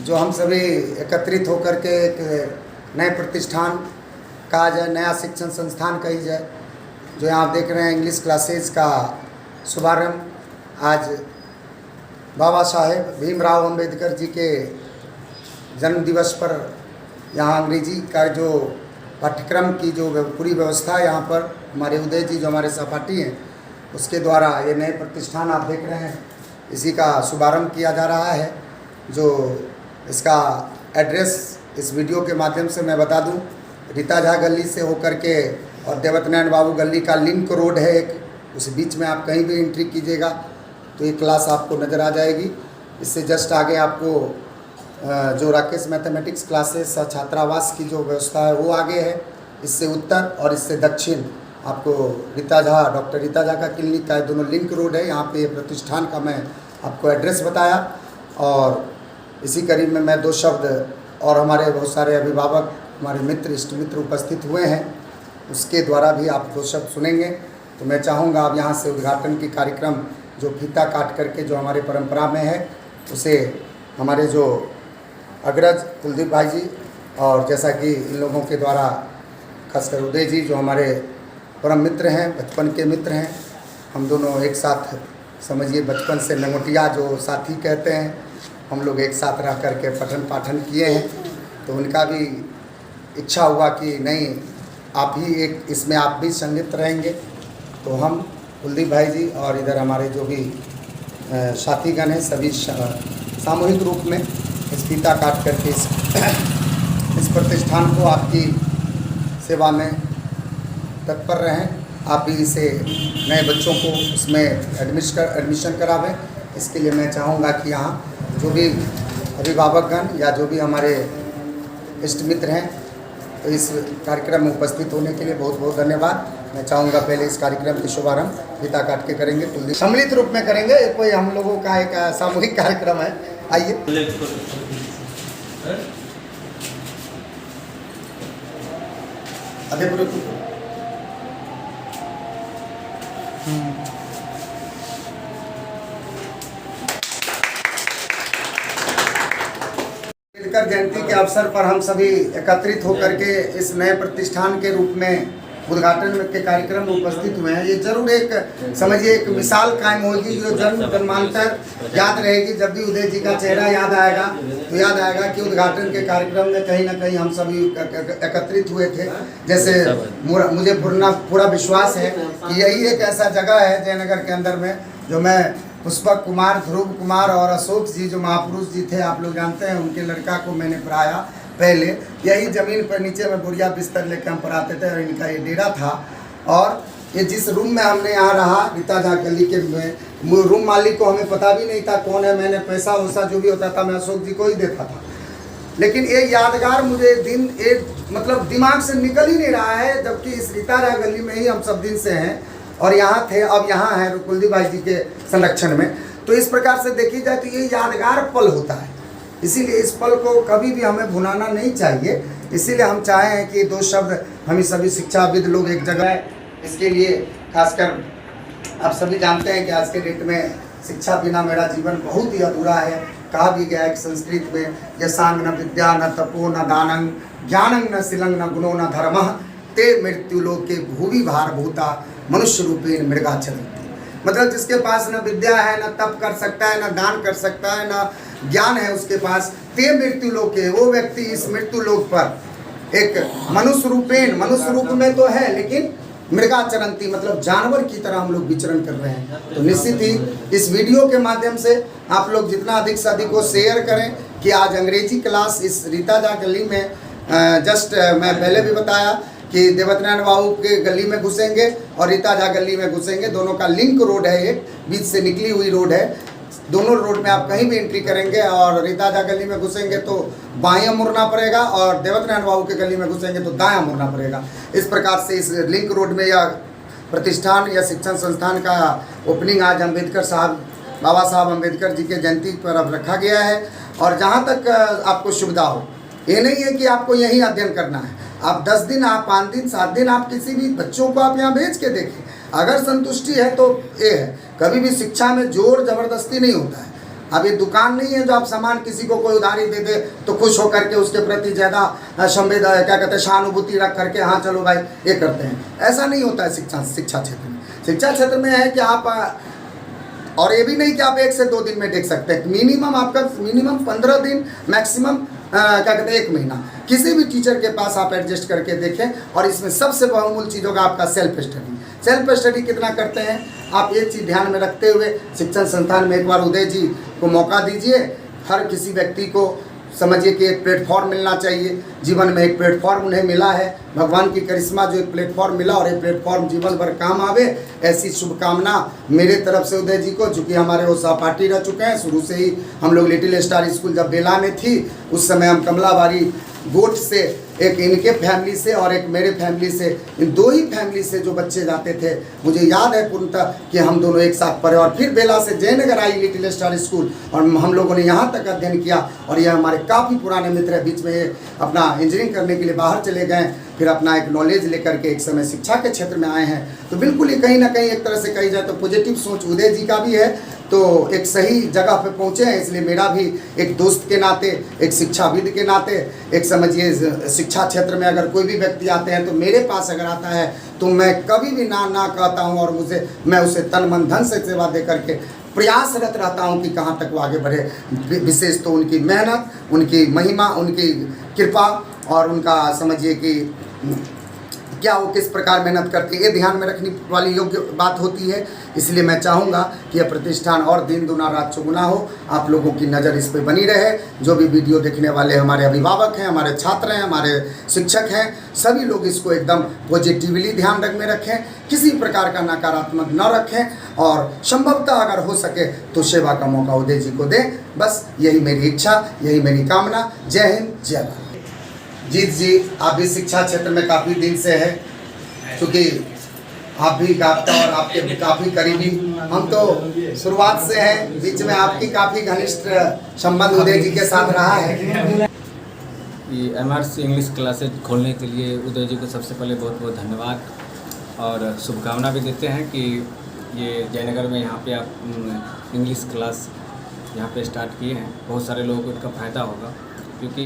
जो हम सभी एकत्रित होकर के एक नए प्रतिष्ठान कहा जाए, नया शिक्षण संस्थान कही जाए, जो यहाँ आप देख रहे हैं इंग्लिश क्लासेज का शुभारंभ आज बाबा साहेब भीमराव अंबेडकर जी के जन्म दिवस पर यहाँ अंग्रेजी का जो पाठ्यक्रम की जो पूरी व्यवस्था यहाँ पर हमारे उदय जी जो हमारे सहपाठी हैं उसके द्वारा ये नए प्रतिष्ठान आप देख रहे हैं, इसी का शुभारंभ किया जा रहा है। जो इसका एड्रेस इस वीडियो के माध्यम से मैं बता दूं, रीता झा गली से होकर के और देवत नारायण बाबू गली का लिंक रोड है एक, उस बीच में आप कहीं भी एंट्री कीजिएगा तो ये क्लास आपको नज़र आ जाएगी। इससे जस्ट आगे आपको जो राकेश मैथमेटिक्स क्लासेस छात्रावास की जो व्यवस्था है वो आगे है। इससे उत्तर और इससे दक्षिण आपको रीता झा, डॉक्टर रीता झा का क्लिनिक का दोनों लिंक रोड है। यहाँ पे ये प्रतिष्ठान का मैं आपको एड्रेस बताया और इसी करीब में मैं दो शब्द और हमारे बहुत सारे अभिभावक, हमारे मित्र, इष्ट मित्र उपस्थित हुए हैं, उसके द्वारा भी आप दो शब्द सुनेंगे। तो मैं चाहूँगा अब यहाँ से उद्घाटन की कार्यक्रम जो फीता काट करके जो हमारे परंपरा में है उसे हमारे जो अग्रज कुलदीप भाई जी और जैसा कि इन लोगों के द्वारा खासकर उदय जी जो हमारे परम मित्र हैं, बचपन के मित्र हैं, हम दोनों एक साथ समझिए बचपन से लंगोटिया जो साथी कहते हैं, हम लोग एक साथ रह कर के पठन पाठन किए हैं। तो उनका भी इच्छा हुआ कि नहीं आप ही एक इसमें आप भी संलिप्त रहेंगे। तो हम कुलदीप भाई जी और इधर हमारे जो भी साथीगण हैं सभी सामूहिक रूप में इस फीता काट करके इस प्रतिष्ठान को आपकी सेवा में तत्पर रहें। आप भी इसे नए बच्चों को उसमें एडमिशन करावें। इसके लिए मैं चाहूँगा कि यहाँ जो भी अभिभावकगण या जो भी हमारे इष्ट मित्र हैं तो इस कार्यक्रम में उपस्थित होने के लिए बहुत बहुत धन्यवाद। मैं चाहूँगा पहले इस कार्यक्रम की शुभारंभ फीता काट के करेंगे, सम्मिलित रूप में करेंगे। कोई हम लोगों का एक सामूहिक कार्यक्रम है। आइए अम्बेडकर जयंती के अवसर पर हम सभी एकत्रित होकर के इस नए प्रतिष्ठान के रूप में उद्घाटन के कार्यक्रम में उपस्थित हुए हैं। ये जरूर एक समझिए एक मिसाल कायम होगी जो जन्मांतर याद रहेगी। जब भी उदय जी का चेहरा याद आएगा तो याद आएगा कि उद्घाटन के कार्यक्रम में कहीं ना कहीं हम सभी एकत्रित हुए थे। जैसे मुझे पूरा विश्वास है कि यही एक ऐसा जगह है जयनगर के अंदर में जो मैं पुष्पक कुमार, ध्रुव कुमार और अशोक जी जो महापुरुष जी थे, आप लोग जानते हैं, उनके लड़का को मैंने पढ़ाया। पहले यही ज़मीन पर नीचे में बोरिया बिस्तर लेकर हम पढ़ाते थे और इनका ये डेरा था। और ये जिस रूम में हमने यहाँ रहा रीता झा गली के में, रूम मालिक को हमें पता भी नहीं था कौन है। मैंने पैसा वैसा जो भी होता था मैं अशोक जी को ही देता था। लेकिन ये यादगार मुझे दिन एक मतलब दिमाग से निकल ही नहीं रहा है, जबकि इस रीता झा गली में ही हम सब दिन से हैं और यहाँ थे, अब यहाँ हैं कुलदीप भाई जी के संरक्षण में। तो इस प्रकार से देखी जाए तो ये यादगार पल होता है। इसीलिए इस पल को कभी भी हमें भुलाना नहीं चाहिए। इसीलिए हम चाहे हैं कि दो शब्द हम सभी शिक्षाविद लोग एक जगह है। इसके लिए खासकर आप सभी जानते हैं कि आज के डेट में शिक्षा बिना मेरा जीवन बहुत ही अधूरा है। कहा भी गया है कि संस्कृत में यशांग न विद्या न तपो न दानं ज्ञानं न शिलं न गुणो न धर्मः ते मृत्युलोके भुवि भारभूता मनुष्य रूपेण मृगाचरन्ति। मतलब जिसके पास न विद्या है, न तप कर सकता है, न दान कर सकता है, न ज्ञान है उसके पास, ते मृत्यु लोक है, वो व्यक्ति इस मृत्यु लोक पर एक मनुष्य रूप में तो है लेकिन मृगाचरन्ति मतलब जानवर की तरह हम लोग विचरण कर रहे हैं। तो निश्चित ही इस वीडियो के माध्यम से आप लोग जितना अधिक से अधिक को शेयर करें कि आज अंग्रेजी क्लास इस रीता झा गली में मैं पहले भी बताया कि देवत नारायण बाबू के गली में घुसेंगे और रीता झा गली में घुसेंगे। दोनों का लिंक रोड है, एक बीच से निकली हुई रोड है। दोनों रोड में आप कहीं भी एंट्री करेंगे और रीता झा गली में घुसेंगे तो बायां मुड़ना पड़ेगा और देवत नारायण बाबू के गली में घुसेंगे तो दायां मुड़ना पड़ेगा। इस प्रकार से इस लिंक रोड में यह प्रतिष्ठान या शिक्षण संस्थान का ओपनिंग आज बाबा साहब अम्बेडकर जी के जयंती पर अब रखा गया है। और जहाँ तक आपको सुविधा हो, ये नहीं है कि आपको यहीं अध्ययन करना है। आप 10 दिन, आप 5 दिन, 7 दिन आप किसी भी बच्चों को आप यहाँ भेज के देखें। अगर संतुष्टि है तो ये है, कभी भी शिक्षा में जोर ज़बरदस्ती नहीं होता है। अब ये दुकान नहीं है जो आप सामान किसी को कोई उधारी दे दे तो खुश होकर के उसके प्रति ज़्यादा क्या कहते हैं सहानुभूति रख करके हाँ चलो भाई ये करते हैं। ऐसा नहीं होता है शिक्षा क्षेत्र में। शिक्षा क्षेत्र में है कि आप और ये भी नहीं कि आप 1 से 2 दिन में देख सकते हैं, मिनिमम आपका 15 दिन, मैक्सिमम क्या कहते हैं 1 महीना किसी भी टीचर के पास आप एडजस्ट करके देखें। और इसमें सबसे बहुमूल्य चीज़ होगा आपका सेल्फ स्टडी। सेल्फ स्टडी कितना करते हैं आप, एक चीज़ ध्यान में रखते हुए शिक्षण संस्थान में एक बार उदय जी को मौका दीजिए। हर किसी व्यक्ति को समझिए कि एक प्लेटफॉर्म मिलना चाहिए, जीवन में एक प्लेटफॉर्म उन्हें मिला है, भगवान की करिश्मा जो एक प्लेटफॉर्म मिला और ये प्लेटफॉर्म जीवन भर काम आवे, ऐसी शुभकामना मेरे तरफ से उदय जी को, चूँकि हमारे वो सहपाठी रह चुके हैं। शुरू से ही हम लोग लिटिल स्टार स्कूल जब बेला में थी उस समय हम कमलाबाड़ी गोट से, एक इनके फैमिली से और एक मेरे फैमिली से, इन 2 ही फैमिली से जो बच्चे जाते थे, मुझे याद है पूर्णतः कि हम दोनों एक साथ पढ़े। और फिर बेला से Jaynagar I little star school और हम लोगों ने यहाँ तक अध्ययन किया। और यह हमारे काफ़ी पुराने मित्र हैं, बीच में ये अपना इंजीनियरिंग करने के लिए बाहर चले गए, फिर अपना एक नॉलेज लेकर के एक समय शिक्षा के क्षेत्र में आए हैं। तो बिल्कुल ही कहीं ना कहीं एक तरह से कही जाए तो पॉजिटिव सोच उदय जी का भी है, तो एक सही जगह पे पहुँचे हैं। इसलिए मेरा भी एक दोस्त के नाते, एक शिक्षाविद के नाते, एक समझिए शिक्षा क्षेत्र में अगर कोई भी व्यक्ति आते हैं तो मेरे पास अगर आता है तो मैं कभी भी ना कहता हूँ और मैं उसे तन मन धन से सेवा दे करके प्रयासरत रहता हूँ कि कहाँ तक वो आगे बढ़े। विशेष तो उनकी मेहनत, उनकी महिमा, उनकी कृपा और उनका समझिए कि क्या वो किस प्रकार मेहनत करते हैं, ये ध्यान में रखने वाली योग्य बात होती है। इसलिए मैं चाहूँगा कि यह प्रतिष्ठान और दिन दुना रात चौगुना हो, आप लोगों की नज़र इस पर बनी रहे। जो भी वीडियो देखने वाले हमारे अभिभावक हैं, हमारे छात्र हैं, हमारे शिक्षक हैं, सभी लोग इसको एकदम पॉजिटिवली ध्यान में रखें, किसी प्रकार का नकारात्मक न रखें और संभवतः अगर हो सके तो सेवा का मौका उदय जी को दें। बस यही मेरी इच्छा, यही मेरी कामना। जय हिंद, जय भारत। जीत जी, आप भी शिक्षा क्षेत्र में काफ़ी दिन से है, क्योंकि आप भी गाता और आपके भी काफ़ी करीबी, हम तो शुरुआत से हैं, बीच में आपकी काफ़ी घनिष्ठ संबंध उदय जी के साथ रहा है। ये MRC इंग्लिश क्लासेज खोलने के लिए उदय जी को सबसे पहले बहुत बहुत धन्यवाद और शुभकामना भी देते हैं कि ये जयनगर में यहाँ पे आप इंग्लिश क्लास यहाँ पे स्टार्ट किए हैं। बहुत सारे लोगों को इसका फ़ायदा होगा, क्योंकि